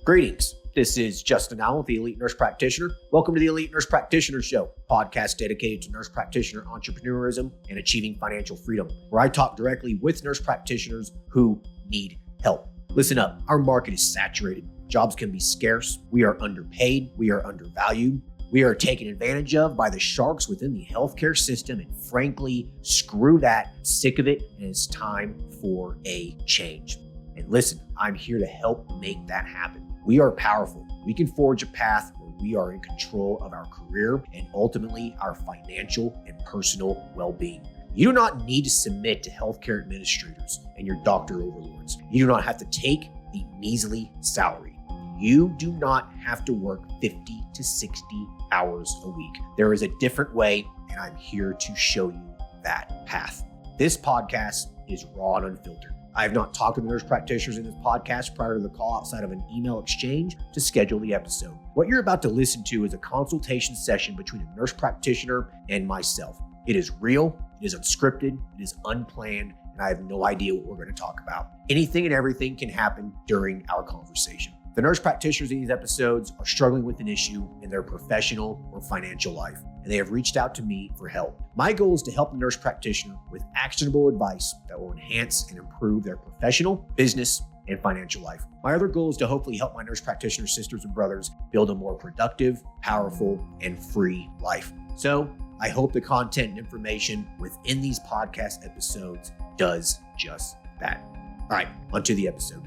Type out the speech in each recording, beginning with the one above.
Greetings. This is Justin Allen with the Elite Nurse Practitioner. Welcome to the Elite Nurse Practitioner Show, podcast dedicated to nurse practitioner entrepreneurism and achieving financial freedom, where I talk directly with nurse practitioners who need help. Listen up, our market is saturated. Jobs can be scarce. We are underpaid. We are undervalued. We are taken advantage of by the sharks within the healthcare system, and frankly, screw that. I'm sick of it, and it's time for a change. And listen, I'm here to help make that happen. We are powerful. We can forge a path where we are in control of our career and ultimately our financial and personal well-being. You do not need to submit to healthcare administrators and your doctor overlords. You do not have to take a measly salary. You do not have to work 50 to 60 hours a week. There is a different way, and I'm here to show you that path. This podcast is raw and unfiltered. I have not talked to the nurse practitioners in this podcast prior to the call outside of an email exchange to schedule the episode. What you're about to listen to is a consultation session between a nurse practitioner and myself. It is real, it is unscripted, it is unplanned, and I have no idea what we're going to talk about. Anything and everything can happen during our conversation. The nurse practitioners in these episodes are struggling with an issue in their professional or financial life, and they have reached out to me for help. My goal is to help the nurse practitioner with actionable advice that will enhance and improve their professional, business, and financial life. My other goal is to hopefully help my nurse practitioner sisters and brothers build a more productive, powerful, and free life. So I hope the content and information within these podcast episodes does just that. All right, onto the episode.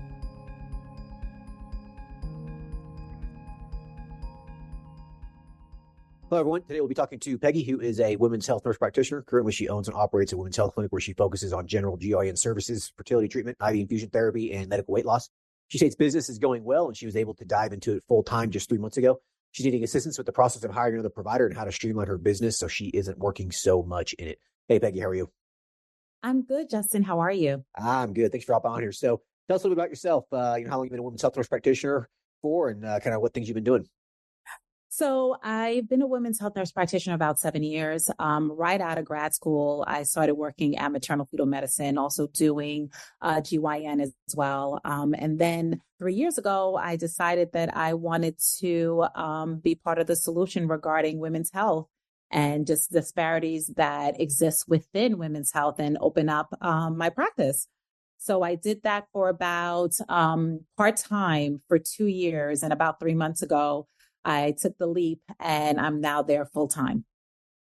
Hello, everyone. Today we'll be talking to Peggy, who is a women's health nurse practitioner. Currently, she owns and operates a women's health clinic where she focuses on general GYN services, fertility treatment, IV infusion therapy, and medical weight loss. She states business is going well, and she was able to dive into it full time just 3 months ago. She's needing assistance with the process of hiring another provider and how to streamline her business so she isn't working so much in it. Hey, Peggy, how are you? I'm good, Justin. How are you? I'm good. Thanks for dropping on here. So tell us a little bit about yourself, how long you've been a women's health nurse practitioner for, and kind of what things you've been doing. So I've been a women's health nurse practitioner about 7 years. Right out of grad school, I started working at maternal fetal medicine, also doing GYN as well. And then 3 years ago, I decided that I wanted to be part of the solution regarding women's health and just disparities that exist within women's health and open up my practice. So I did that for about part-time for 2 years. And about 3 months ago, I took the leap and I'm now there full time.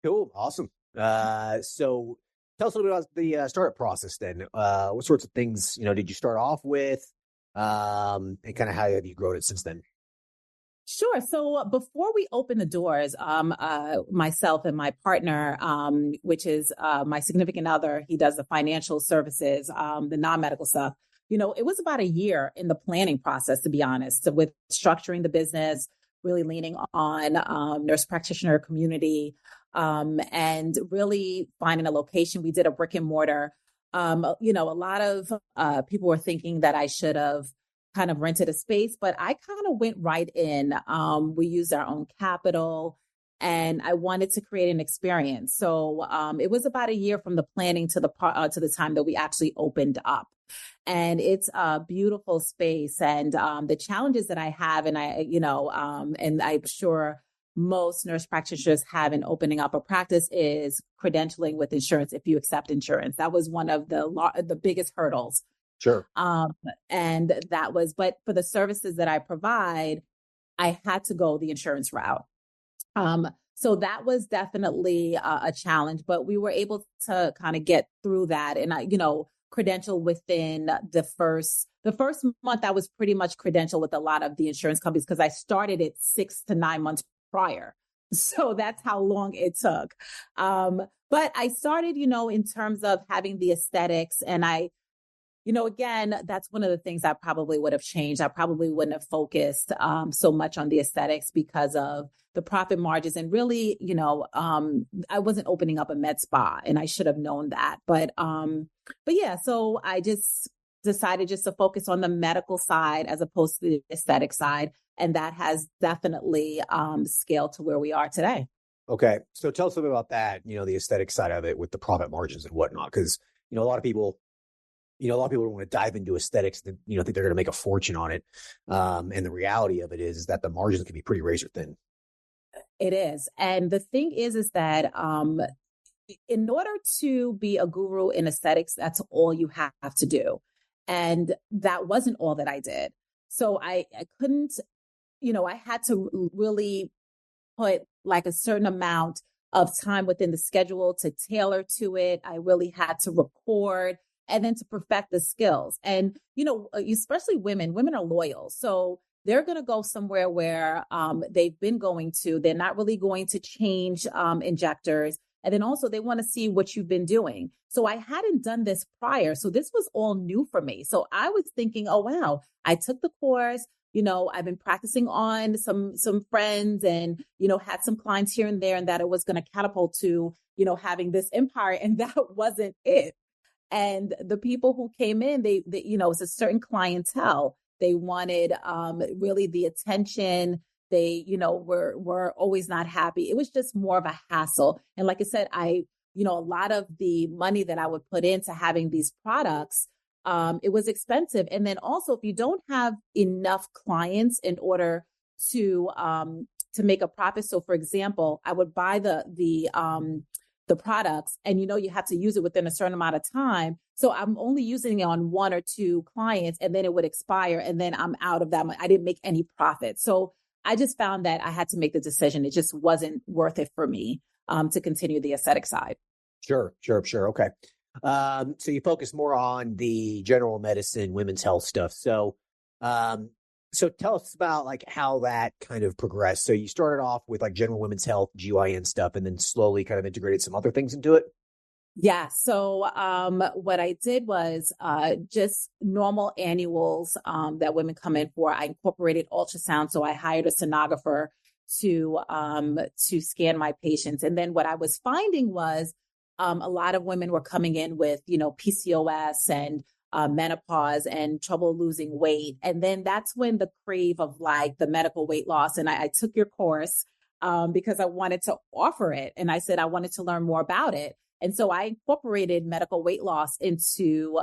Cool. Awesome. So tell us a little bit about the startup process then. What sorts of things, did you start off with? And kind of how have you grown it since then? Sure. So before we opened the doors, myself and my partner, which is my significant other, he does the financial services, the non-medical stuff. It was about a year in the planning process, to be honest, with structuring the business, really leaning on nurse practitioner community, and really finding a location. We did a brick and mortar. A lot of people were thinking that I should have kind of rented a space, but I kind of went right in. We used our own capital, and I wanted to create an experience. So it was about a year from the planning to the time that we actually opened up. And it's a beautiful space. And the challenges that I have, and and I'm sure most nurse practitioners have in opening up a practice, is credentialing with insurance. If you accept insurance, that was one of the biggest hurdles. Sure. But for the services that I provide, I had to go the insurance route. So that was definitely a challenge, but we were able to kind of get through that. And credential within the first month, I was pretty much credentialed with a lot of the insurance companies because I started it 6 to 9 months prior. So that's how long it took. But I started, in terms of having the aesthetics, and again, that's one of the things I probably would have changed. I probably wouldn't have focused so much on the aesthetics because of the profit margins. And really, I wasn't opening up a med spa, and I should have known that. But yeah, so I just decided just to focus on the medical side as opposed to the aesthetic side. And that has definitely scaled to where we are today. Okay. So tell us a bit about that, the aesthetic side of it with the profit margins and whatnot. Because, a lot of people, a lot of people don't want to dive into aesthetics that, think they're going to make a fortune on it. And the reality of it is that the margins can be pretty razor thin. It is. And the thing is that in order to be a guru in aesthetics, that's all you have to do. And that wasn't all that I did. So I couldn't, I had to really put like a certain amount of time within the schedule to tailor to it. I really had to record and then to perfect the skills. And, especially women are loyal. So they're going to go somewhere where they've been going to. They're not really going to change injectors. And then also they want to see what you've been doing. So I hadn't done this prior. So this was all new for me. So I was thinking, oh, wow, I took the course. I've been practicing on some friends and, had some clients here and there, and that it was going to catapult to, having this empire. And that wasn't it. And the people who came in, they it's a certain clientele. They wanted really the attention. They, were always not happy. It was just more of a hassle. And like I said, a lot of the money that I would put into having these products, it was expensive. And then also, if you don't have enough clients in order to make a profit. So for example, I would buy the products and, you have to use it within a certain amount of time. So I'm only using it on 1 or 2 clients and then it would expire and then I'm out of that. I didn't make any profit. So I just found that I had to make the decision. It just wasn't worth it for me to continue the aesthetic side. Sure. Okay. So you focus more on the general medicine, women's health stuff. So tell us about like how that kind of progressed. So you started off with like general women's health, GYN stuff, and then slowly kind of integrated some other things into it. Yeah. So what I did was just normal annuals that women come in for. I incorporated ultrasound. So I hired a sonographer to scan my patients. And then what I was finding was a lot of women were coming in with, PCOS and menopause and trouble losing weight. And then that's when the crave of like the medical weight loss. And I took your course because I wanted to offer it. And I said, I wanted to learn more about it. And so I incorporated medical weight loss into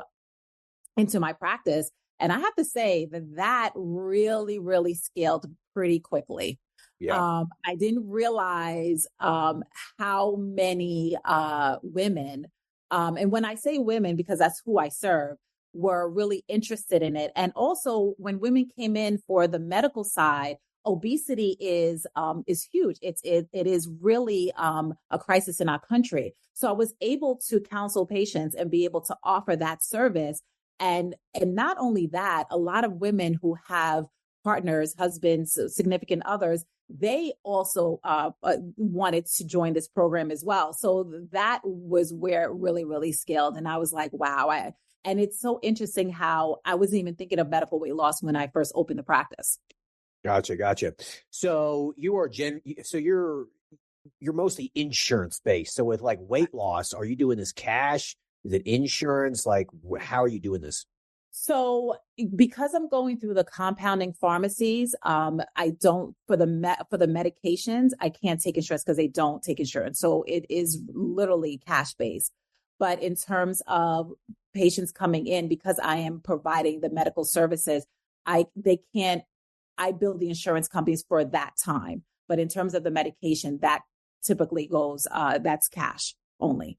my practice. And I have to say that really, really scaled pretty quickly. Yeah. I didn't realize how many women, and when I say women, because that's who I serve, were really interested in it. And also when women came in for the medical side, obesity is huge. It is really a crisis in our country. So I was able to counsel patients and be able to offer that service. And not only that, a lot of women who have partners, husbands, significant others, they also wanted to join this program as well. So that was where it really, really scaled. And I was like, wow. And it's so interesting how I wasn't even thinking of medical weight loss when I first opened the practice. Gotcha. So you're mostly insurance based. So with like weight loss, are you doing this cash? Is it insurance? Like, how are you doing this? So because I'm going through the compounding pharmacies, I don't for the medications, I can't take insurance because they don't take insurance. So it is literally cash based. But in terms of patients coming in, because I am providing the medical services, I bill the insurance companies for that time. But in terms of the medication, that typically goes, that's cash only.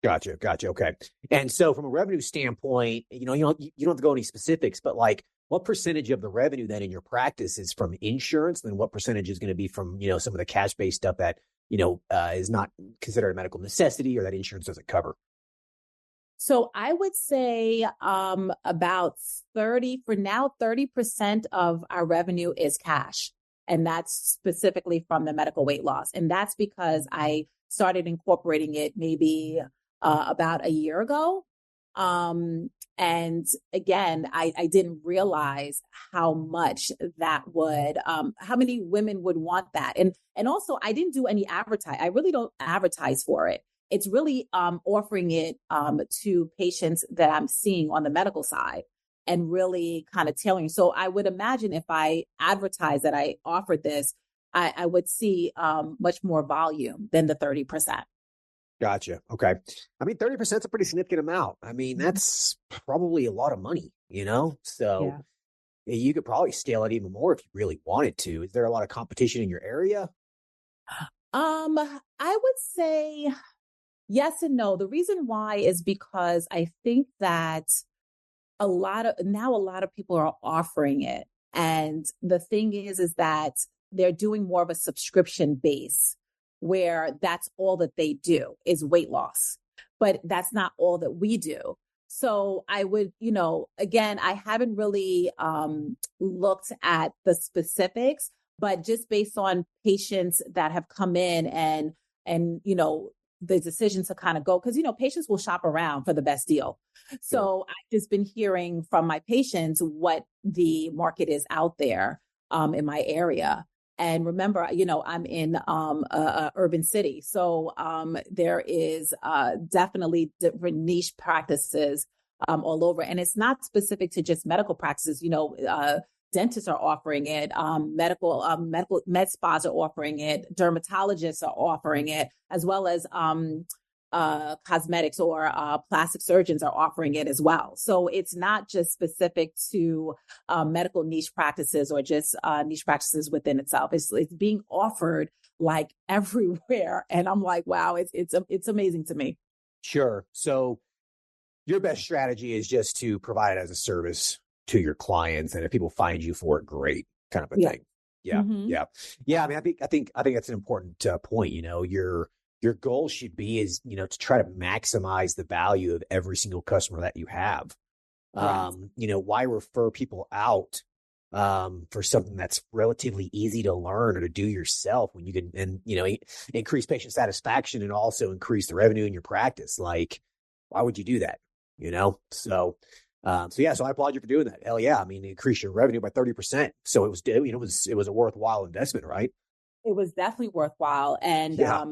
Gotcha. Okay. And so from a revenue standpoint, you don't have to go any specifics, but like what percentage of the revenue then in your practice is from insurance? Then what percentage is going to be from, some of the cash-based stuff that, is not considered a medical necessity or that insurance doesn't cover? So I would say about 30% of our revenue is cash. And that's specifically from the medical weight loss. And that's because I started incorporating it maybe about a year ago. And again, I didn't realize how much that would, how many women would want that. And also I didn't do any advertise. I really don't advertise for it. It's really offering it to patients that I'm seeing on the medical side and really kind of tailoring. So I would imagine if I advertise that I offered this, I would see much more volume than the 30%. Gotcha. Okay. I mean, 30% is a pretty significant amount. I mean, Mhm. that's probably a lot of money, you know? So Yeah. you could probably scale it even more if you really wanted to. Is there a lot of competition in your area? I would say yes and no. The reason why is because I think that a lot of people are offering it. And the thing is that they're doing more of a subscription base where that's all that they do is weight loss. But that's not all that we do. So I would, again, I haven't really looked at the specifics, but just based on patients that have come in and the decision to kind of go, because patients will shop around for the best deal. Sure. So I've just been hearing from my patients what the market is out there in my area. And remember, I'm in a urban city. So there is definitely different niche practices all over. And it's not specific to just medical practices. Dentists are offering it, medical med spas are offering it, dermatologists are offering it, as well as cosmetics or plastic surgeons are offering it as well. So it's not just specific to medical niche practices or just niche practices within itself. It's being offered like everywhere, and I'm like, wow, it's amazing to me. Sure. So your best strategy is just to provide it as a service to your clients, and if people find you for it, great, kind of a Yeah. thing. Yeah, Mm-hmm. yeah. I mean, I think that's an important point. Your goal should be is to try to maximize the value of every single customer that you have. Correct. Why refer people out for something that's relatively easy to learn or to do yourself when you can increase patient satisfaction and also increase the revenue in your practice? Like, why would you do that? So I applaud you for doing that. Hell yeah. I mean, increase your revenue by 30%. So it was a worthwhile investment, right? It was definitely worthwhile. Yeah.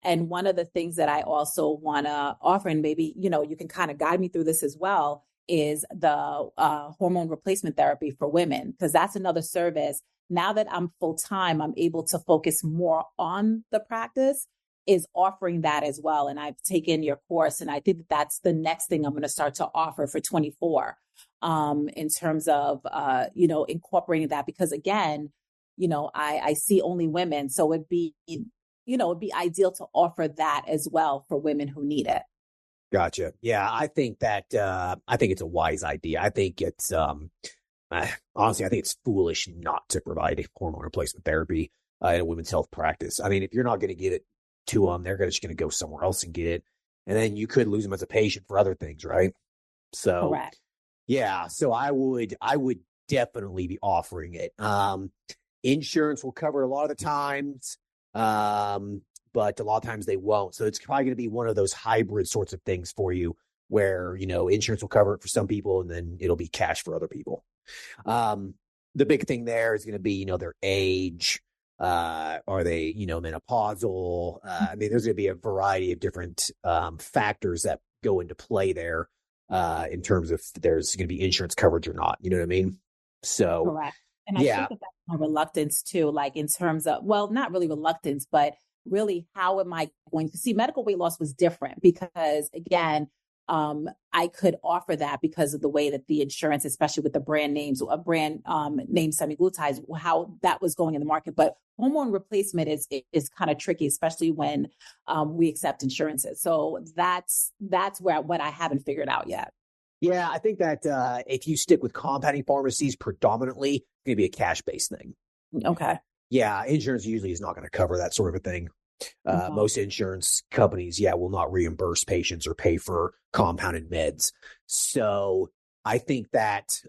And one of the things that I also want to offer, and maybe, you can kind of guide me through this as well, is the hormone replacement therapy for women, because that's another service. Now that I'm full time, I'm able to focus more on the practice, is offering that as well. And I've taken your course, and I think that's the next thing I'm going to start to offer for 24 in terms of, incorporating that, because again, I see only women. So it'd be ideal to offer that as well for women who need it. Gotcha. Yeah. I think it's a wise idea. I think honestly, I think it's foolish not to provide hormone replacement therapy in a women's health practice. I mean, if you're not going to get it to them, they're just going to go somewhere else and get it. And then you could lose them as a patient for other things, right? So Correct. yeah, so I would definitely be offering it. Insurance will cover it a lot of the times, but a lot of times they won't. So it's probably going to be one of those hybrid sorts of things for you where, insurance will cover it for some people and then it'll be cash for other people. The big thing there is going to be, their age. Are they, menopausal? I mean, there's going to be a variety of different factors that go into play there in terms of if there's going to be insurance coverage or not. You know what I mean? So, Correct. And I yeah, think that that's my reluctance too, like in terms of, well, not really reluctance, but really how am I going to see medical weight loss was different because again, I could offer that because of the way that the insurance, especially with the brand names, a brand name semaglutides, how that was going in the market. But hormone replacement is kind of tricky, especially when we accept insurances. So that's where what I haven't figured out yet. yeah, I think that if you stick with compounding pharmacies predominantly, it's going to be a cash-based thing. Okay. Yeah, insurance usually is not going to cover that sort of a thing. Okay. Most insurance companies, will not reimburse patients or pay for compounded meds. So I think that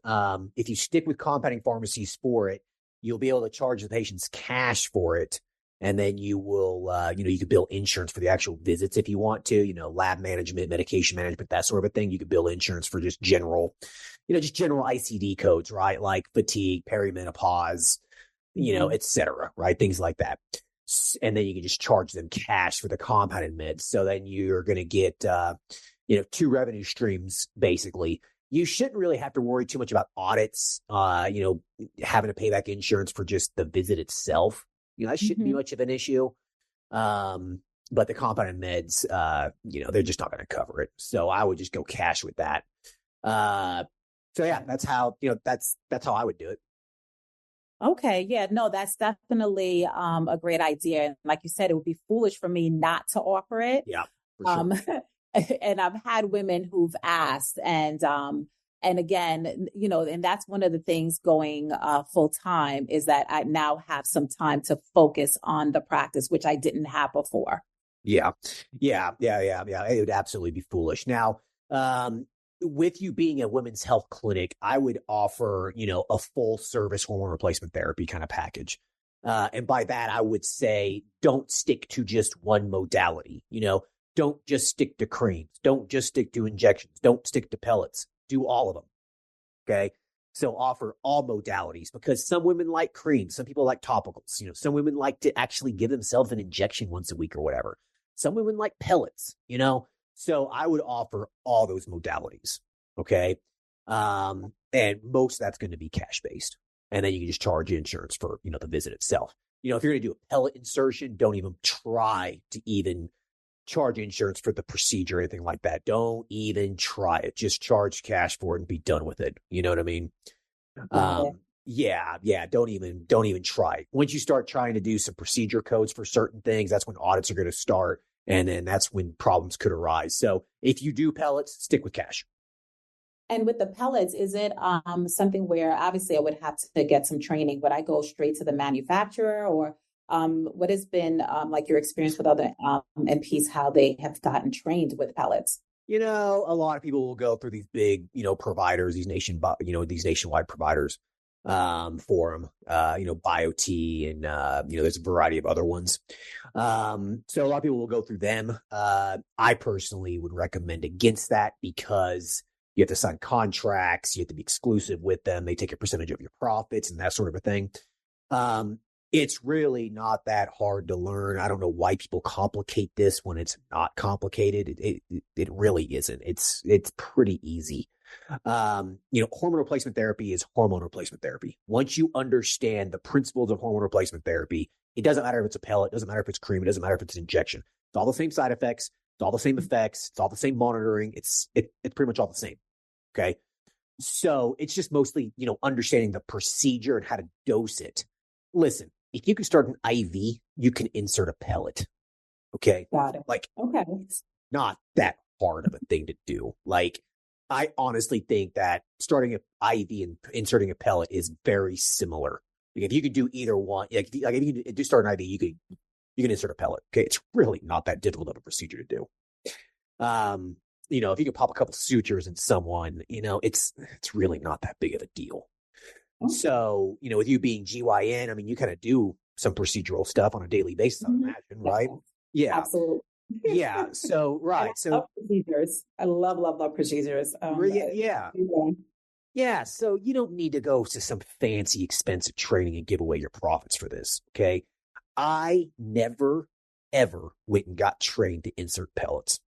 if you stick with compounding pharmacies for it, you'll be able to charge the patients cash for it. And then you will, you could bill insurance for the actual visits if you want to, lab management, medication management, that sort of a thing. You could bill insurance for just general ICD codes, right? Like fatigue, perimenopause, et cetera, right? Things like that. And then you can just charge them cash for the compounded meds. So then you're going to get, two revenue streams, basically. You shouldn't really have to worry too much about audits, having to pay back insurance for just the visit itself. That shouldn't be Mm-hmm. much of an issue. But the compounded meds, they're just not going to cover it. So I would just go cash with that. So yeah, that's how I would do it. Okay. Yeah, no, that's definitely a great idea. And like you said, it would be foolish for me not to offer it. Yeah, for sure. And I've had women who've asked, and again, and that's one of the things going full time is that I now have some time to focus on the practice, which I didn't have before. Yeah. It would absolutely be foolish. Now, with you being a women's health clinic, I would offer, a full service hormone replacement therapy kind of package. And by that, I would say, don't stick to just one modality. Don't just stick to creams. Don't just stick to injections. Don't stick to pellets. Do all of them. Okay. So offer all modalities because some women like creams. Some people like topicals. Some women like to actually give themselves an injection once a week or whatever. Some women like pellets, So I would offer all those modalities. Okay. And most of that's going to be cash based. And then you can just charge insurance for, the visit itself. If you're going to do a pellet insertion, don't even try to even charge insurance for the procedure or anything like that. Don't even try it. Just charge cash for it and be done with it. You know what I mean? Yeah. Don't even try. Once you start trying to do some procedure codes for certain things, that's when audits are going to start. And then that's when problems could arise. So if you do pellets, stick with cash. And with the pellets, is it something where obviously I would have to get some training? Would I go straight to the manufacturer, or what has been like your experience with other NPs, how they have gotten trained with pellets? A lot of people will go through these big, providers, these nationwide providers for them, BioT and, there's a variety of other ones. So a lot of people will go through them. I personally would recommend against that because you have to sign contracts. You have to be exclusive with them. They take a percentage of your profits and that sort of a thing. It's really not that hard to learn. I don't know why people complicate this when it's not complicated. It really isn't. It's pretty easy. Hormone replacement therapy is hormone replacement therapy. Once you understand the principles of hormone replacement therapy, it doesn't matter if it's a pellet, it doesn't matter if it's cream, it doesn't matter if it's an injection. It's all the same side effects. It's all the same effects. It's all the same monitoring. It's pretty much all the same. Okay. So it's just mostly, understanding the procedure and how to dose it. Listen, if you can start an IV, you can insert a pellet. Okay. Got it. Okay. It's not that hard of a thing to do. I honestly think that starting an IV and inserting a pellet is very similar. If you could do either one, if you can do start an IV, you can insert a pellet. Okay. It's really not that difficult of a procedure to do. If you could pop a couple sutures in someone, it's really not that big of a deal. Okay. So, with you being GYN, you kind of do some procedural stuff on a daily basis, I imagine, right? Yeah. Absolutely. Yeah. So, right. I love procedures. I love procedures. Yeah. Yeah. So you don't need to go to some fancy, expensive training and give away your profits for this. Okay. I never, ever went and got trained to insert pellets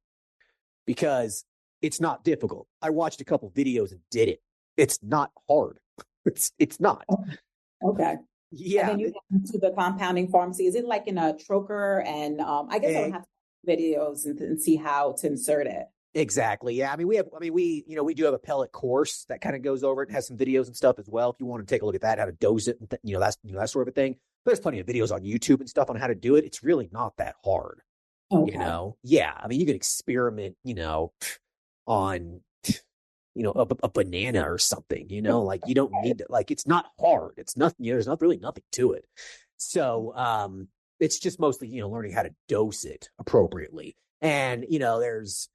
because it's not difficult. I watched a couple videos and did it. It's not hard. It's not. Okay. Yeah. And then you get into the compounding pharmacy. Is it like in a trocher? And I guess I don't have to videos and see how to insert it. Exactly. Yeah. We do have a pellet course that kind of goes over it and has some videos and stuff as well. If you want to take a look at that, how to dose it, and that sort of a thing. There's plenty of videos on YouTube and stuff on how to do it. It's really not that hard. Okay. Yeah. You can experiment, on, a banana or something, you don't need to, it's not hard. It's nothing, there's not really nothing to it. So, it's just mostly, learning how to dose it appropriately. And, there's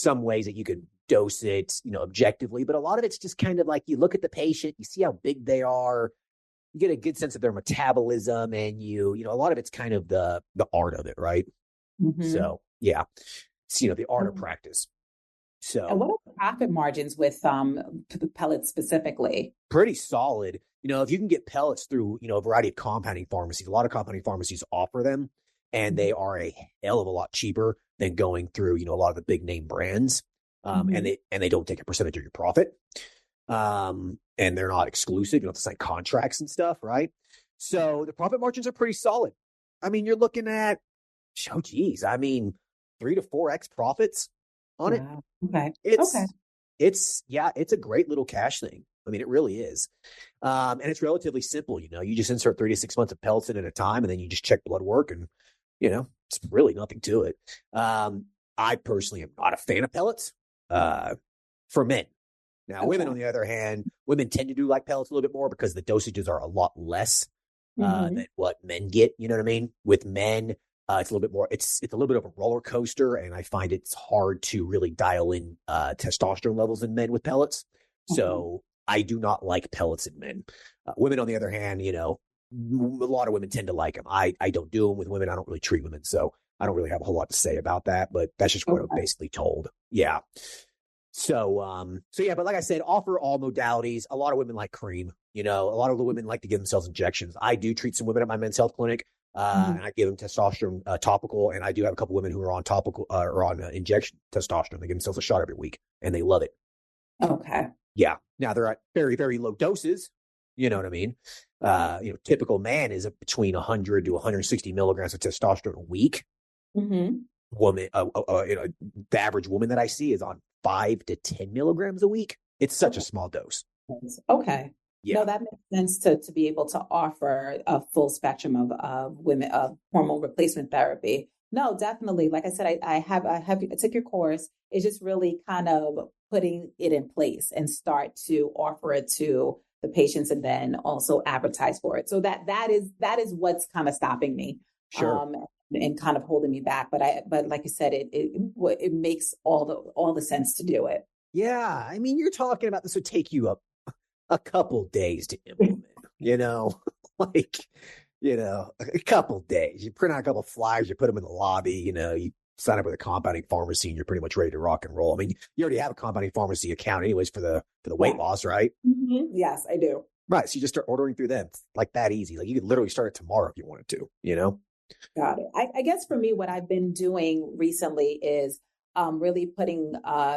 some ways that you could dose it, objectively, but a lot of it's just kind of like you look at the patient, you see how big they are, you get a good sense of their metabolism, and a lot of it's kind of the art of it, right? Mm-hmm. So, yeah, it's, the art of practice. So, and what are the profit margins with pellets specifically? Pretty solid. If you can get pellets through, a variety of compounding pharmacies, a lot of compounding pharmacies offer them, and they are a hell of a lot cheaper than going through, a lot of the big name brands. And they don't take a percentage of your profit. And they're not exclusive. You don't have to sign contracts and stuff, right? So the profit margins are pretty solid. You're looking at, oh, geez, I mean, 3 to 4x profits on it. Wow. Okay. Okay. It's a great little cash thing. I mean, it really is. And it's relatively simple. You just insert 3 to 6 months of pellets in at a time, and then you just check blood work, and, it's really nothing to it. I personally am not a fan of pellets for men. Now, women, on the other hand, women tend to do like pellets a little bit more because the dosages are a lot less than what men get. You know what I mean? With men, it's a little bit more, it's a little bit of a roller coaster, and I find it's hard to really dial in testosterone levels in men with pellets. So I do not like pellets in men. Women, on the other hand, a lot of women tend to like them. I don't do them with women. I don't really treat women. So I don't really have a whole lot to say about that, but that's just what I'm basically told. Yeah. So yeah, but like I said, offer all modalities. A lot of women like cream. A lot of the women like to give themselves injections. I do treat some women at my men's health clinic, and I give them testosterone topical. And I do have a couple women who are on topical or on injection testosterone. They give themselves a shot every week, and they love it. Okay. Yeah. Now they're at very, very low doses. You know what I mean? Typical man is between 100 to 160 milligrams of testosterone a week. Woman, the average woman that I see is on 5 to 10 milligrams a week. It's such a small dose. Okay. Yeah. No, that makes sense to be able to offer a full spectrum of women of hormone replacement therapy. No, definitely. Like I said, I took your course. It's just really kind of putting it in place and start to offer it to the patients, and then also advertise for it. So that is what's kind of stopping me. Sure. And kind of holding me back. But like you said, it makes all the sense to do it. Yeah. I mean, you're talking about this would take you a couple days to implement, a couple days. You print out a couple flyers, you put them in the lobby, you sign up with a compounding pharmacy, and you're pretty much ready to rock and roll. I mean, you already have a compounding pharmacy account anyways for the weight loss, right? Yes, I do. Right. So you just start ordering through them. It's like that easy. Like you could literally start it tomorrow if you wanted to, Got it. I guess for me, what I've been doing recently is really putting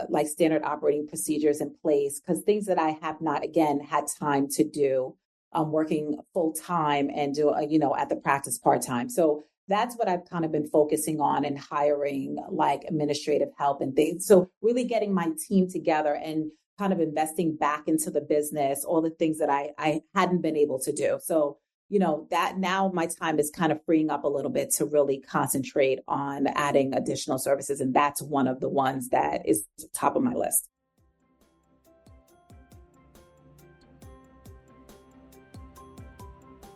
like standard operating procedures in place, because things that I have not, again, had time to do, working full time and do, at the practice part time. So that's what I've kind of been focusing on, and hiring like administrative help and things. So really getting my team together and kind of investing back into the business, all the things that I hadn't been able to do. So that now my time is kind of freeing up a little bit to really concentrate on adding additional services. And that's one of the ones that is top of my list.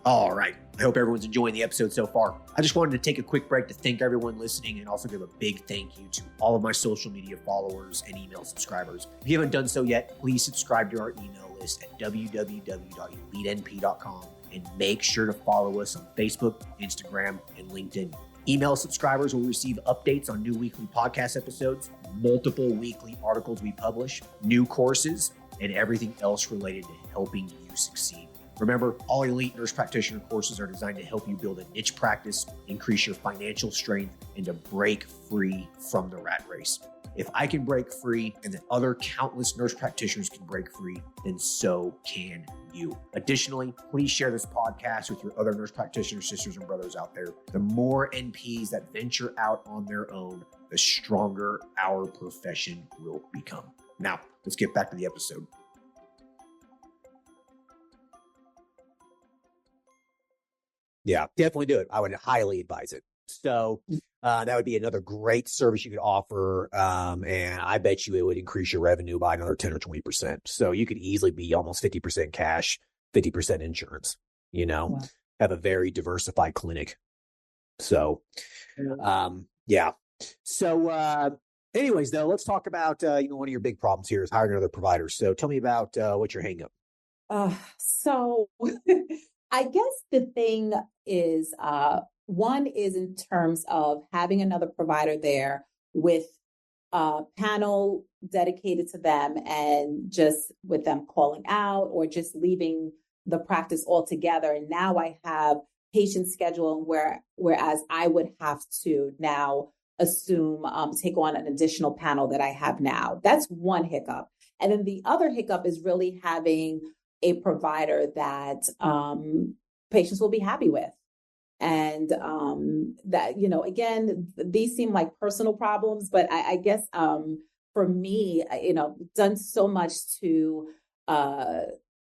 All right. I hope everyone's enjoying the episode so far. I just wanted to take a quick break to thank everyone listening, and also give a big thank you to all of my social media followers and email subscribers. If you haven't done so yet, please subscribe to our email list at www.elitenp.com, and make sure to follow us on Facebook, Instagram, and LinkedIn. Email subscribers will receive updates on new weekly podcast episodes, multiple weekly articles we publish, new courses, and everything else related to helping you succeed. Remember, all elite nurse practitioner courses are designed to help you build a niche practice, increase your financial strength, and to break free from the rat race. If I can break free, and the other countless nurse practitioners can break free, then so can you. Additionally, please share this podcast with your other nurse practitioner sisters and brothers out there. The more NPs that venture out on their own, the stronger our profession will become. Now, let's get back to the episode. Yeah, definitely do it. I would highly advise it. So that would be another great service you could offer. And I bet you it would increase your revenue by another 10 or 20%. So you could easily be almost 50% cash, 50% insurance, Wow. Have a very diversified clinic. So, yeah. So, anyways, though, let's talk about, one of your big problems here is hiring another provider. So tell me about what's your hang up. So I guess the thing is, one is in terms of having another provider there with a panel dedicated to them, and just with them calling out or just leaving the practice altogether. And now I have patient schedule whereas I would have to now assume, take on an additional panel that I have now. That's one hiccup. And then the other hiccup is really having a provider that patients will be happy with. And that, again, these seem like personal problems, but I guess for me, done so much to uh,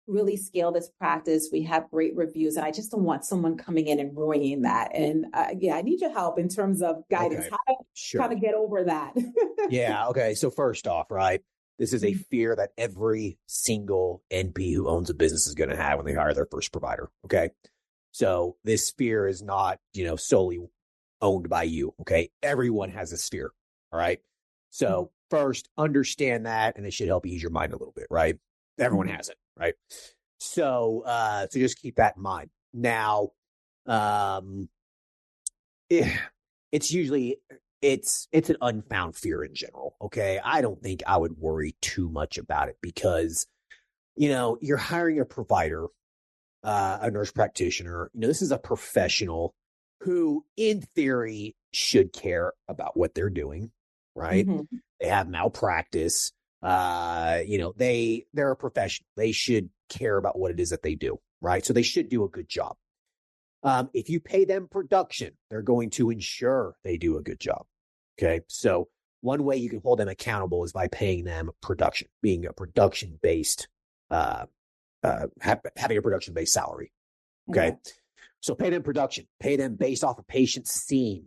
really scale this practice. We have great reviews, and I just don't want someone coming in and ruining that. And yeah, I need your help in terms of guidance, Okay. how to Sure. kind of get over that. Yeah. Okay. So first off, right, this is a fear that every single NP who owns a business is going to have when they hire their first provider. Okay. So this fear is not, solely owned by you. Okay. Everyone has this fear. All right. So first, understand that, and it should help ease your mind a little bit, right? Everyone has it, right? So, so just keep that in mind. Now, it's usually it's an unfound fear in general. Okay. I don't think I would worry too much about it because, you're hiring a provider, a nurse practitioner. This is a professional who, in theory, should care about what they're doing, right? Mm-hmm. They have malpractice. They're a professional. They should care about what it is that they do, right? So they should do a good job. If you pay them production, they're going to ensure they do a good job. Okay. So one way you can hold them accountable is by paying them production, being a production-based, having a production-based salary. Okay. Yeah. So pay them production, pay them based off of patients seen,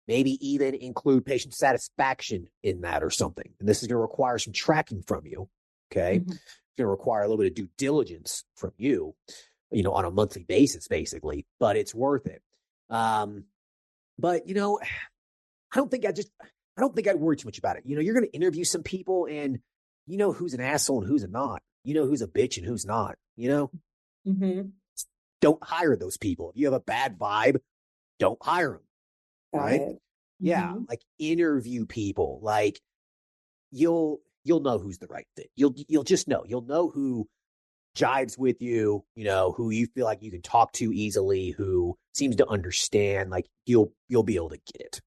maybe even include patient satisfaction in that or something. And this is going to require some tracking from you. Okay. Mm-hmm. It's going to require a little bit of due diligence from you, on a monthly basis, basically, but it's worth it. But I don't think I'd worry too much about it. You're going to interview some people and who's an asshole and who's not, who's a bitch and who's not, Mm-hmm. Don't hire those people. If you have a bad vibe, don't hire them. Right. Mm-hmm. Yeah. Like interview people, like you'll know who's the right fit. You'll just know, you'll know who jives with you, who you feel like you can talk to easily, who seems to understand, like you'll be able to get it.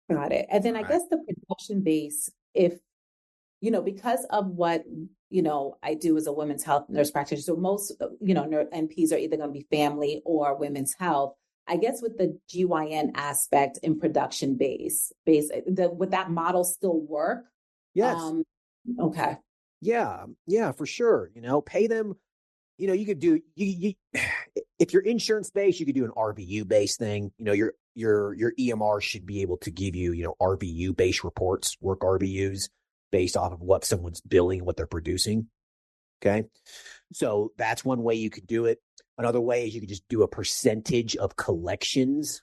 Got it. And then I guess the production base, if, because of what, I do as a women's health nurse practitioner, so most, NPs are either going to be family or women's health. I guess with the GYN aspect in production would that model still work? Yes. Okay. Yeah, for sure. Pay them. You could do if you're insurance based, you could do an RVU based thing. Your EMR should be able to give you, RVU based reports, work RVUs based off of what someone's billing and what they're producing. Okay. So that's one way you could do it. Another way is you could just do a percentage of collections.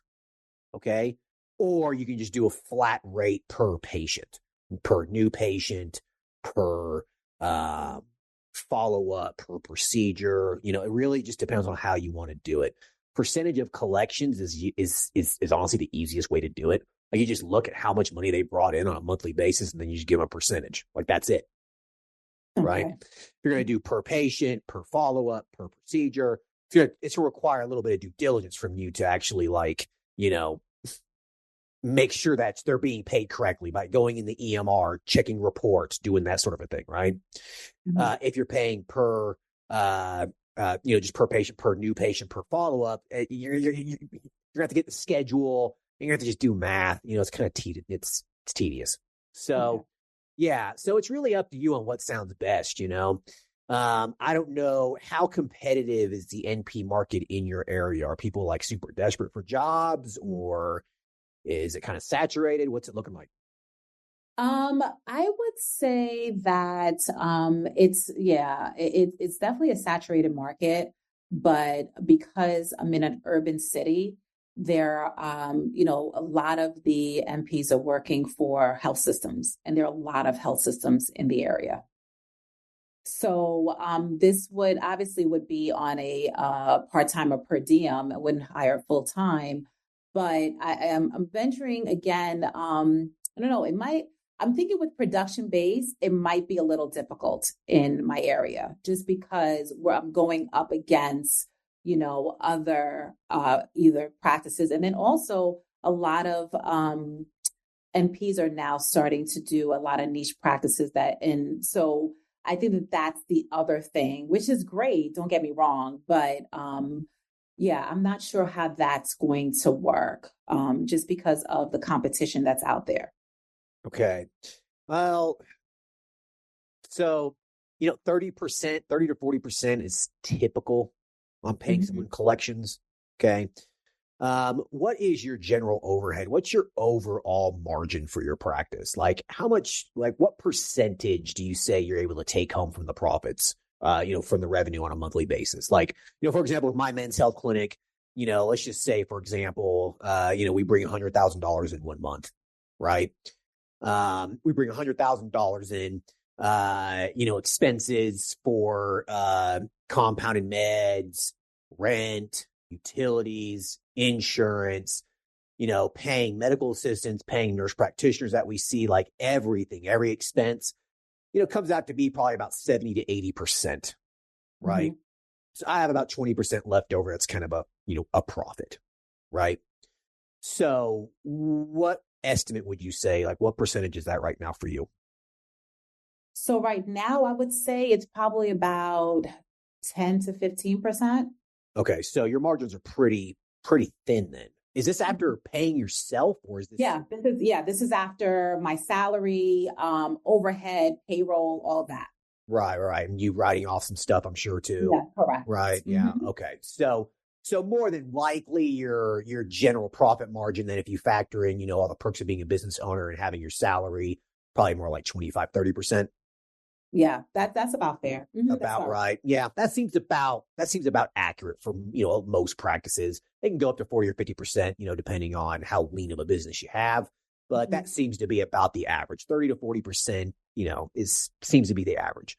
Okay. Or you can just do a flat rate per patient, per new patient, per follow up, per procedure. It really just depends on how you want to do it. Percentage of collections is honestly the easiest way to do it. Like you just look at how much money they brought in on a monthly basis, and then you just give them a percentage. Like that's it. Okay. Right? If you're going to do per patient, per follow up, per procedure, it's to require a little bit of due diligence from you to actually make sure that they're being paid correctly by going in the EMR, checking reports, doing that sort of a thing, right? Mm-hmm. If you're paying per, just per patient, per new patient, per follow-up, you're going to have to get the schedule. You're going to have to just do math. It's kind of tedious. It's tedious. So, yeah. So it's really up to you on what sounds best, I don't know, how competitive is the NP market in your area? Are people like super desperate for jobs, or is it kind of saturated? What's it looking like? I would say that it's definitely a saturated market, but because I'm in an urban city, there a lot of the NPs are working for health systems, and there are a lot of health systems in the area. So this would be on a part-time or per diem. I wouldn't hire full-time, but I'm venturing again. I don't know. I'm thinking with production base, it might be a little difficult in my area, just because I'm going up against, other either practices. And then also a lot of NPs are now starting to do a lot of niche practices so I think that that's the other thing, which is great. Don't get me wrong, but Yeah, I'm not sure how that's going to work, just because of the competition that's out there. Okay. Well, so, 30%, 30 to 40% is typical on paying Mhm. someone collections. Okay. What is your general overhead? What's your overall margin for your practice? Like how much, like what percentage do you say you're able to take home from the profits, from the revenue on a monthly basis? Like, for example, with my men's health clinic, let's just say, for example, we bring $100,000 in 1 month, right? We bring $100,000 in, expenses for, compounded meds, rent, utilities, insurance, paying medical assistants, paying nurse practitioners that we see, like everything, every expense, comes out to be probably about 70 to 80%, right? Mhm. So I have about 20% left over. That's kind of a profit, right? So what estimate would you say, like what percentage is that right now for you? So right now, I would say it's probably about 10 to 15%. Okay. So your margins are pretty thin then. Is this after paying yourself or is this? This is after my salary, overhead, payroll, all that. Right, right. And you writing off some stuff, I'm sure too. Yeah, correct. Right. Yeah. Mhm. Okay. So more than likely your general profit margin, then if you factor in, all the perks of being a business owner and having your salary, probably more like 25, 30%. Yeah, that's about fair. That's About all right. right. Yeah. That seems about accurate for, most practices. They can go up to 40 or 50%, depending on how lean of a business you have. But that Mhm. seems to be about the average. 30 to 40%, seems to be the average.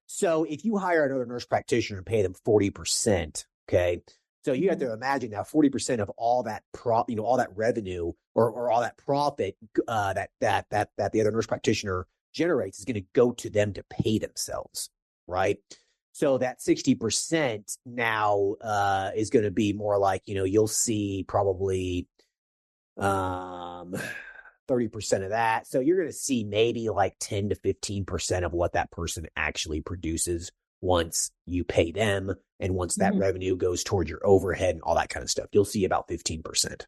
So if you hire another nurse practitioner and pay them 40%, okay. So you have Mhm. to imagine now 40% of all that all that revenue or all that profit that the other nurse practitioner generates is going to go to them to pay themselves, right? So that 60% now is going to be more like, you'll see probably um 30% of that. So you're going to see maybe like 10 to 15% of what that person actually produces once you pay them and once that Mhm. revenue goes towards your overhead and all that kind of stuff. You'll see about 15%.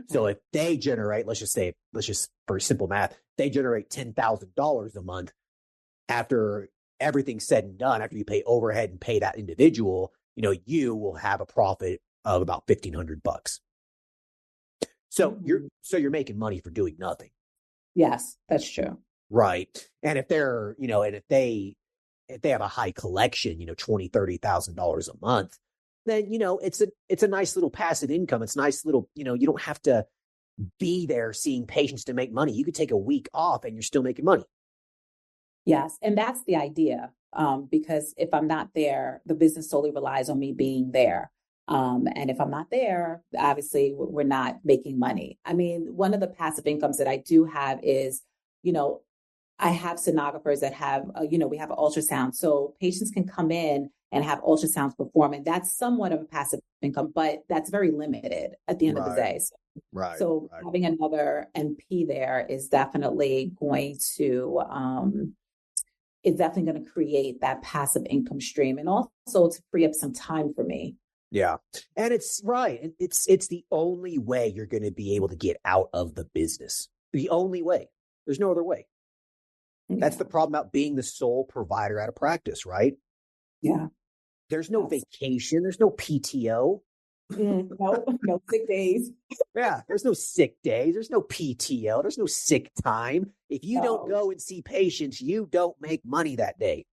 So Okay. if they generate, let's just for simple math, they generate $10,000 a month after everything's said and done, after you pay overhead and pay that individual, you will have a profit of about 1,500 bucks. So you're Mhm. so you're making money for doing nothing. Yes, that's true. Right. And if they're, and if they have a high collection, 20, $30,000 a month, then, it's a nice little passive income. It's nice little, you don't have to be there seeing patients to make money. You could take a week off and you're still making money. Yes, and that's the idea. Because if I'm not there, the business solely relies on me being there. And if I'm not there, obviously we're not making money. I mean, one of the passive incomes that I do have is, you know, I have sonographers that have, we have an ultrasound. So patients can come in and have ultrasounds performed. And that's somewhat of a passive income, but that's very limited at the end of the Right. day. So, Right. so Right. having another NP there is definitely going to create that passive income stream and also to free up some time for me. Yeah. And it's right. It's the only way you're going to be able to get out of the business. The only way. There's no other way. That's Yeah. the problem about being the sole provider at a practice, right? Yeah. There's no vacation. There's no PTO. No, no sick days. Yeah, there's no sick days. There's no PTO. There's no sick time. If you don't No, go and see patients, you don't make money that day,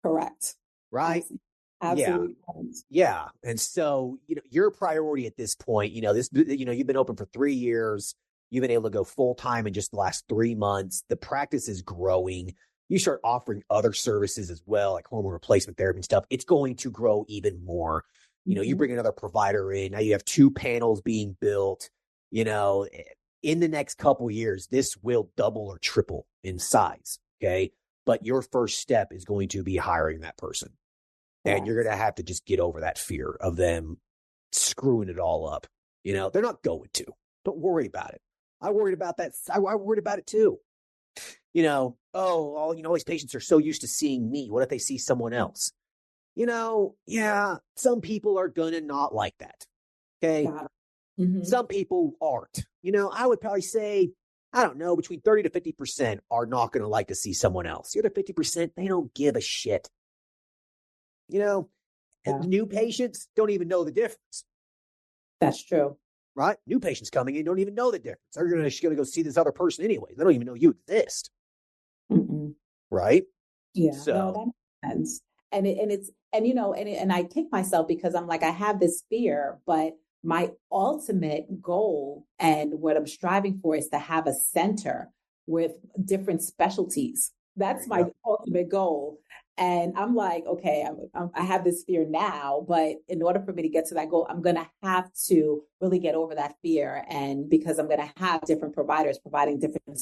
correct. right? Absolutely. Yeah, Absolutely. Correct. yeah. And so, your priority at this point, you've been open for 3 years. You've been able to go full time in just the last 3 months. The practice is growing. You start offering other services as well, like hormone replacement therapy and stuff. It's going to grow even more. You Mhm. bring another provider in. Now you have two panels being built. You know, in the next couple of years, this will double or triple in size. Okay. But your first step is going to be hiring that person. And you're Correct. going to have to just get over that fear of them screwing it all up. They're not going to. Don't worry about it. I worried about that. I worried about it too. All these patients are so used to seeing me. What if they see someone else? yeah, some people are going to not like that. Okay. Mm-hmm. Some people aren't. I would probably say, I don't know, between 30 to 50% are not going to like to see someone else. The other 50%, they don't give a shit. New patients don't even know the difference. That's true. Right? New patients coming in don't even know the difference. They're just going to go see this other person anyway. They don't even know you exist. Mm-mm. Right? Yeah. So, no, that makes sense. And I kick myself because I'm like, I have this fear, but my ultimate goal and what I'm striving for is to have a center with different specialties. That's my ultimate goal. And I'm like, okay, I have this fear now, but in order for me to get to that goal, I'm going to have to really get over that fear. And because I'm going to have different providers providing different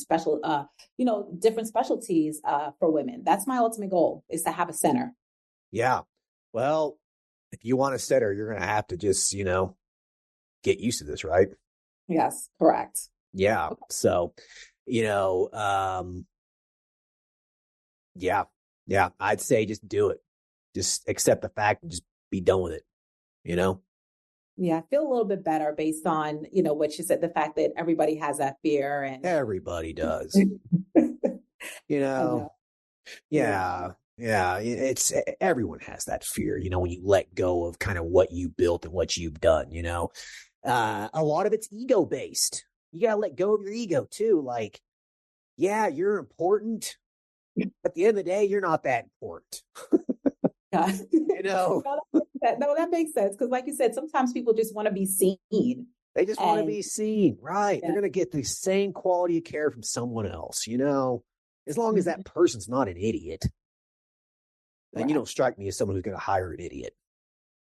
different specialties for women. That's my ultimate goal, is to have a center. Yeah. Well, if you want a center, you're going to have to just, get used to this, right? Yes, correct. Yeah. So, yeah, I'd say just do it. Just accept the fact and just be done with it, Yeah, I feel a little bit better based on, what you said, the fact that everybody has that fear and everybody does. Yeah. It's everyone has that fear, when you let go of kind of what you built and what you've done, a lot of it's ego based. You got to let go of your ego too. Like, yeah, you're important. At the end of the day, you're not that important. Yeah. No, that makes sense. Because like you said, sometimes people just want to be seen. They just want to be seen, right? Yeah. They're going to get the same quality of care from someone else, as long as that person's not an idiot. Then you don't strike me as someone who's going to hire an idiot.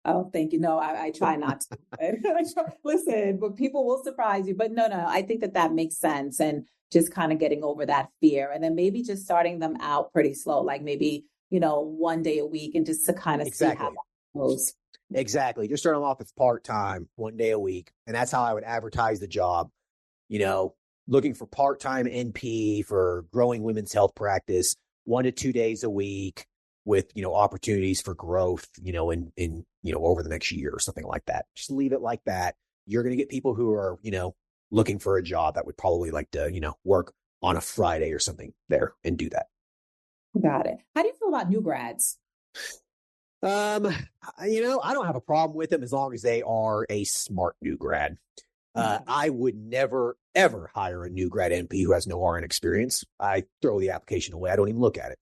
Oh, thank you. No, I try not to. Listen, but people will surprise you. But no, I think that makes sense. And just kind of getting over that fear. And then maybe just starting them out pretty slow, like maybe, 1 day a week, and just to kind of see how that goes. Exactly. Just start them off as part-time, 1 day a week. And that's how I would advertise the job, looking for part-time NP for growing women's health practice, 1 to 2 days a week with, opportunities for growth, in over the next year or something like that. Just leave it like that. You're going to get people who are, looking for a job that would probably like to, work on a Friday or something there and do that. Got it. How do you feel about new grads? I don't have a problem with them as long as they are a smart new grad. I would never, ever hire a new grad NP who has no RN experience. I throw the application away. I don't even look at it.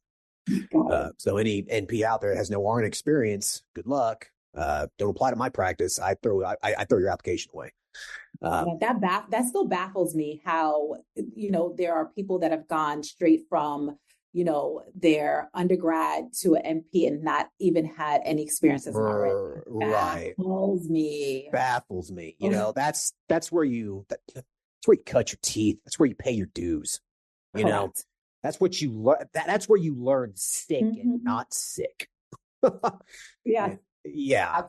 So any NP out there that has no RN experience, good luck. Don't apply to my practice. I throw your application away. That still baffles me how, there are people that have gone straight from, their undergrad to an NP and not even had any experience as an RN. Baffles me. That's where you cut your teeth. That's where you pay your dues. That's what you learn. That's where you learn sick and not sick. Yeah. Yeah.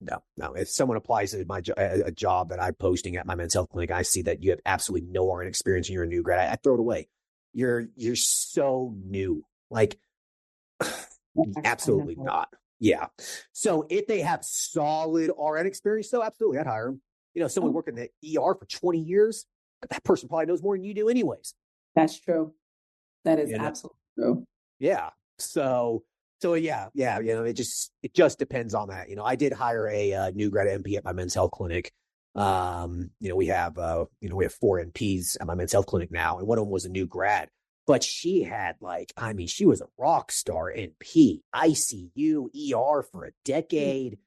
No. If someone applies to a job that I'm posting at my men's health clinic, I see that you have absolutely no RN experience and you're a new grad, I throw it away. You're so new. Like, absolutely not. Yeah. So if they have solid RN experience, so absolutely, I'd hire them. Someone working in the ER for 20 years, that person probably knows more than you do anyways. That's true. That is absolutely true. Yeah. So yeah, it just depends on that. I did hire a new grad NP at my men's health clinic. We have 4 NPs at my men's health clinic now, and one of them was a new grad. But she had she was a rock star NP, ICU, ER for a decade.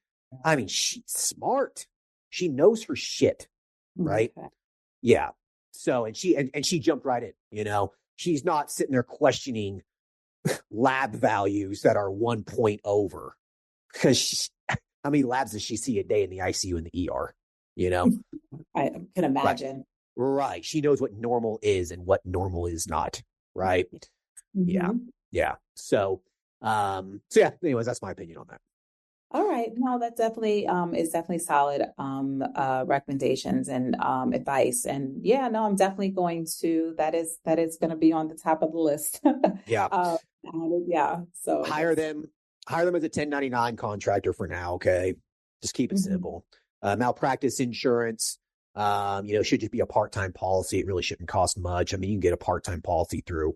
She's smart. She knows her shit, right? Okay. Yeah. So, and she jumped right in, she's not sitting there questioning lab values that are 1 point over, because how many labs does she see a day in the ICU and the ER? I can imagine. Right. She knows what normal is and what normal is not. Right. Mm-hmm. Yeah. So anyways, that's my opinion on that. All right. No, that definitely is definitely solid recommendations and advice. And I'm definitely going to, that is going to be on the top of the list. Yeah. Yeah. So Hire them as a 1099 contractor for now. Okay. Just keep it simple. Malpractice insurance, should just be a part-time policy. It really shouldn't cost much. I mean, you can get a part-time policy through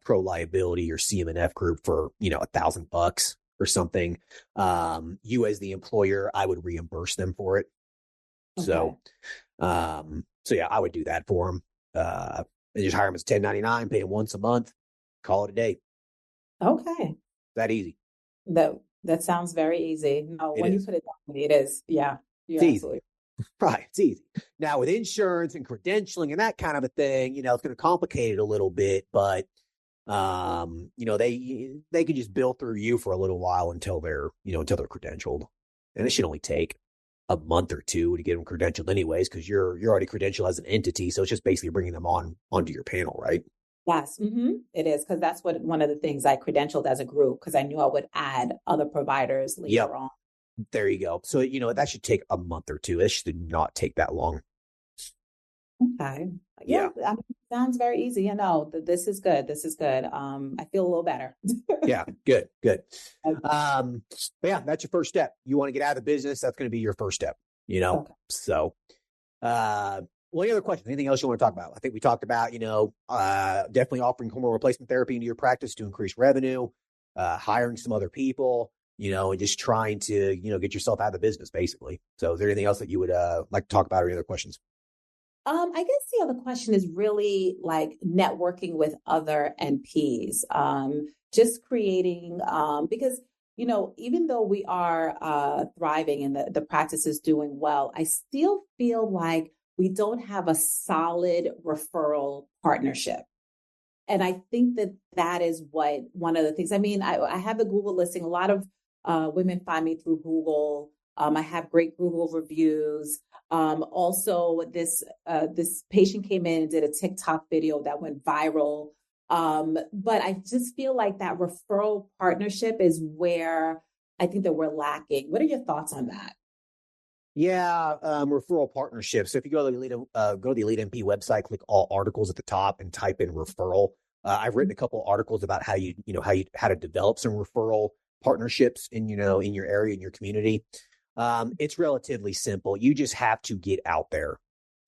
Pro Liability or CM&F Group for, $1,000 or something. You as the employer, I would reimburse them for it. Okay. So yeah, I would do that for them. And just hire them as 1099, pay them once a month, call it a day. Okay. That easy. That sounds very easy. No, when you put it that way, it is. Yeah. You're absolutely right. It's easy. Now with insurance and credentialing and that kind of a thing, it's going to complicate it a little bit, but they can just bill through you for a little while until they're credentialed. And it should only take a month or two to get them credentialed anyways, because you're already credentialed as an entity. So it's just basically bringing them onto your panel, right? Yes, it is, because that's one of the things I credentialed as a group, because I knew I would add other providers later on. There you go. So, that should take a month or two. It should not take that long. Okay. Yeah. I mean, sounds very easy. This is good. This is good. I feel a little better. Yeah. Good. But yeah, that's your first step. You want to get out of the business. That's going to be your first step, Okay. So, any other questions? Anything else you want to talk about? I think we talked about, definitely offering hormone replacement therapy into your practice to increase revenue, hiring some other people, and just trying to, get yourself out of the business, basically. So is there anything else that you would like to talk about, or any other questions? I guess the other question is really like networking with other NPs, just creating, because, even though we are thriving and the practice is doing well, I still feel like we don't have a solid referral partnership. And I think that is one of the things. I mean, I have the Google listing. A lot of women find me through Google. I have great Google reviews. Also, this patient came in and did a TikTok video that went viral. But I just feel like that referral partnership is where I think that we're lacking. What are your thoughts on that? Yeah, referral partnerships. So if you go to the Elite NP website, click all articles at the top and type in referral. I've written a couple of articles about how to develop some referral partnerships in your area, in your community. It's relatively simple. You just have to get out there.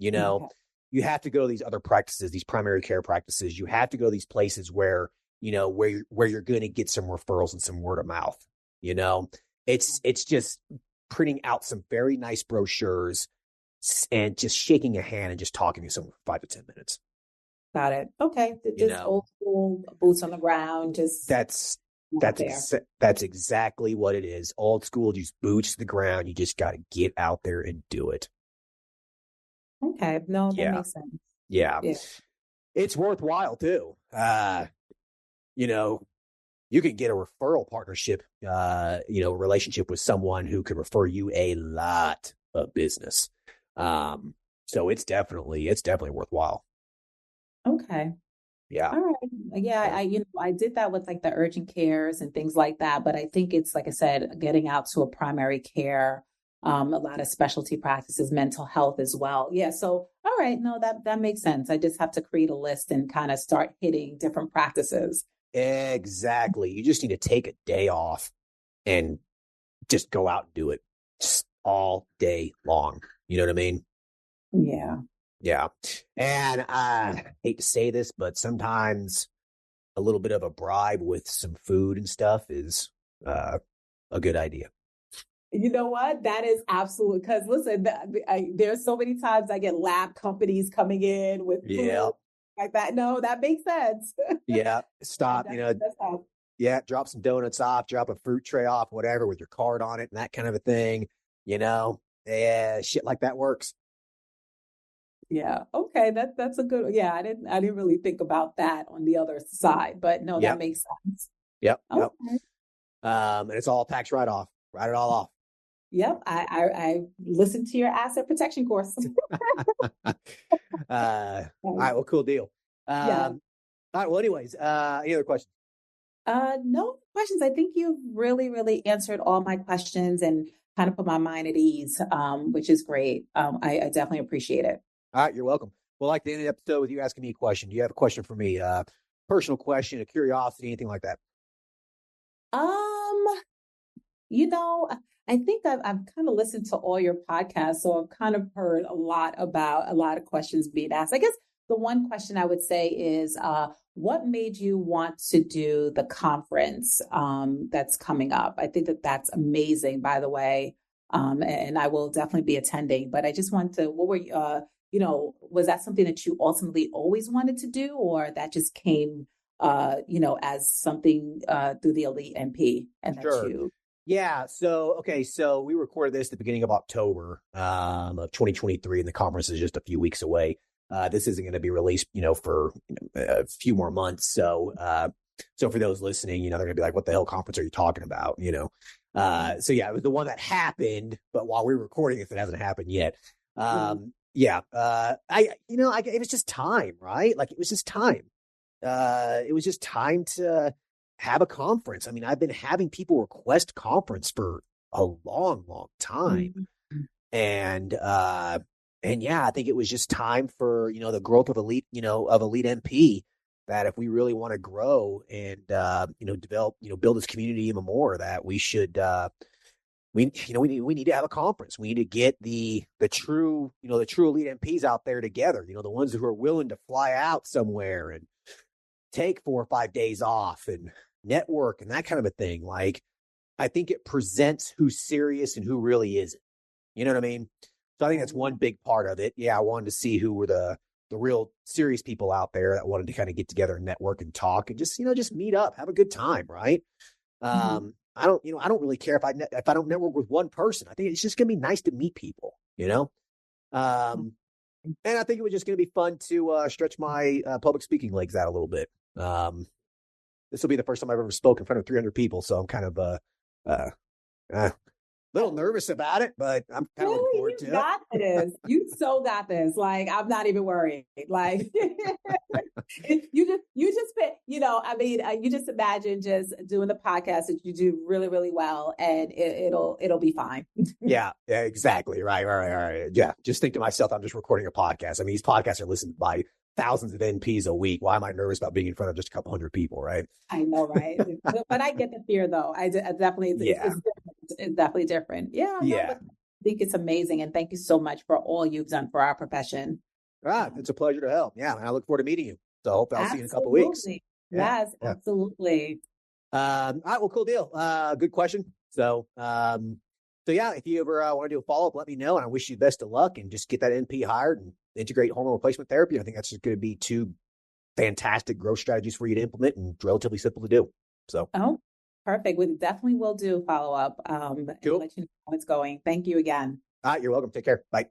Okay. You have to go to these other practices, these primary care practices. You have to go to these places where you're going to get some referrals and some word of mouth. It's just printing out some very nice brochures and just shaking a hand and just talking to someone for 5 to 10 minutes. Got it. Okay. Just old school, boots on the ground. Just that's exactly what it is. Old school, just boots to the ground. You just got to get out there and do it. Okay. No, that makes sense. Yeah. It's worthwhile too. You can get a referral partnership, relationship with someone who could refer you a lot of business. So it's definitely worthwhile. Okay. Yeah. All right. Yeah. I did that with like the urgent cares and things like that, but I think it's, like I said, getting out to a primary care, a lot of specialty practices, mental health as well. Yeah. So, all right. No, that makes sense. I just have to create a list and kind of start hitting different practices. Exactly. You just need to take a day off and just go out and do it just all day long. You know what I mean? Yeah. Yeah. And I hate to say this, but sometimes a little bit of a bribe with some food and stuff is a good idea. You know what? That is absolute. Because listen, there's so many times I get lab companies coming in with food like that. No, that makes sense. Yeah. Stop, yeah, drop some donuts off, drop a fruit tray off, whatever, with your card on it and that kind of a thing. Yeah, shit like that works. Yeah. Okay. That's a good. Yeah. I didn't really think about that on the other side, but no, that makes sense. Yep. Okay. Yep. And it's all tax write-off. Write it all off. Yep. I listened to your asset protection course. All right. Well, cool deal. All right. Well, anyways, any other questions? No questions. I think you've really, really answered all my questions and kind of put my mind at ease, which is great. I definitely appreciate it. All right. You're welcome. Well, like to end the episode with you asking me a question. Do you have a question for me? Personal question, a curiosity, anything like that? Um, you know, I think I've kind of listened to all your podcasts, so I've kind of heard a lot about a lot of questions being asked. I guess the one question I would say is, what made you want to do the conference that's coming up? I think that that's amazing, by the way, and I will definitely be attending. But I just want to, what were was that something that you ultimately always wanted to do, or that just came, as something through the Elite NP and that Sure. you. Yeah. So we recorded this at the beginning of October of 2023, and the conference is just a few weeks away. This isn't going to be released, for a few more months. So for those listening, they're going to be like, "What the hell conference are you talking about?" So yeah, it was the one that happened, but while we're recording it hasn't happened yet. Yeah. It was just time, right? Like it was just time. It was just time to have a conference. I mean, I've been having people request conference for a long, long time. And yeah, I think it was just time for, the growth of Elite NP, that if we really want to grow and, develop, build this community even more, that we should, we need to have a conference. We need to get the true Elite NPs out there together, the ones who are willing to fly out somewhere and take 4 or 5 days off and network and that kind of a thing. Like, I think it presents who's serious and who really isn't. You know what I mean? So I think that's one big part of it. Yeah, I wanted to see who were the real serious people out there that wanted to kind of get together and network and talk and just meet up, have a good time, right? I don't really care if I don't network with one person. I think it's just gonna be nice to meet people, and I think it was just gonna be fun to stretch my public speaking legs out a little bit. This will be the first time I've ever spoken in front of 300 people, so I'm kind of a little nervous about it, but I'm kind of looking forward to it. You got this. You so got this. Like, I'm not even worried. Like, you just imagine just doing the podcast that you do really, really well, and it'll be fine. Yeah, exactly. Right. Yeah. Just think to myself, I'm just recording a podcast. I mean, these podcasts are listened by thousands of NPs a week. Why am I nervous about being in front of just a couple hundred people, right? I know, right? But I get the fear, though. I definitely, it's definitely different. Yeah. Yeah. I think it's amazing. And thank you so much for all you've done for our profession. It's a pleasure to help. Yeah. And I look forward to meeting you. So I hope I'll see you in a couple of weeks. Yes, absolutely. All right. Well, cool deal. Good question. So yeah, if you ever want to do a follow-up, let me know. And I wish you the best of luck and just get that NP hired and integrate hormone replacement therapy. I think that's just going to be 2 fantastic growth strategies for you to implement and relatively simple to do. So, perfect. We definitely will do follow-up. Cool. And let you know how it's going. Thank you again. All right. You're welcome. Take care. Bye.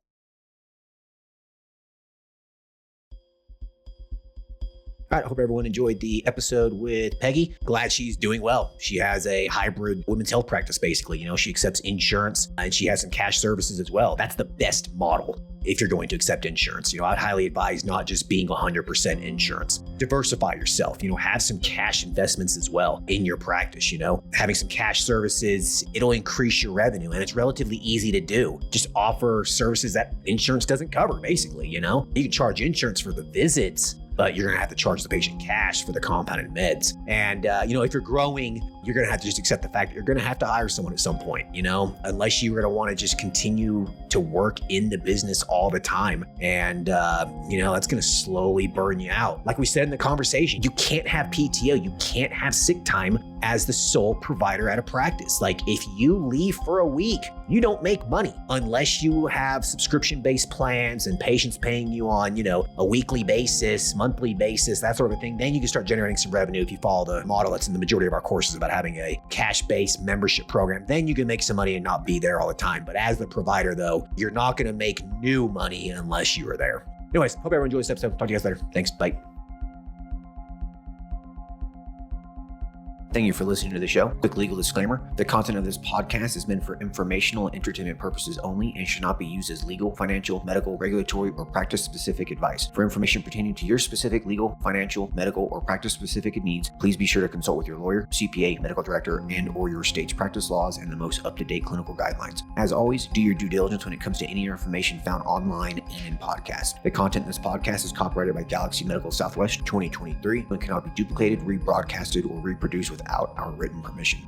All right, I hope everyone enjoyed the episode with Peggy. Glad she's doing well. She has a hybrid women's health practice, basically. She accepts insurance and she has some cash services as well. That's the best model if you're going to accept insurance. I'd highly advise not just being 100% insurance. Diversify yourself, have some cash investments as well in your practice, having some cash services, it'll increase your revenue and it's relatively easy to do. Just offer services that insurance doesn't cover, basically, You can charge insurance for the visits, but you're going to have to charge the patient cash for the compounded meds. And, if you're growing, you're going to have to just accept the fact that you're going to have to hire someone at some point, unless you're going to want to just continue to work in the business all the time. And, that's going to slowly burn you out. Like we said in the conversation, you can't have PTO, you can't have sick time as the sole provider at a practice. Like, if you leave for a week, you don't make money unless you have subscription-based plans and patients paying you on, a weekly basis, monthly basis, that sort of a thing. Then you can start generating some revenue if you follow the model that's in the majority of our courses about having a cash-based membership program. Then you can make some money and not be there all the time. But as the provider, though, you're not going to make new money unless you are there. Anyways, hope everyone enjoys this episode. Talk to you guys later. Thanks. Bye. Thank you for listening to the show. Quick legal disclaimer. The content of this podcast is meant for informational and entertainment purposes only and should not be used as legal, financial, medical, regulatory, or practice-specific advice. For information pertaining to your specific legal, financial, medical, or practice-specific needs, please be sure to consult with your lawyer, CPA, medical director, and/or your state's practice laws and the most up-to-date clinical guidelines. As always, do your due diligence when it comes to any information found online and in podcasts. The content in this podcast is copyrighted by Galaxy Medical Southwest 2023 and cannot be duplicated, rebroadcasted, or reproduced without without our written permission.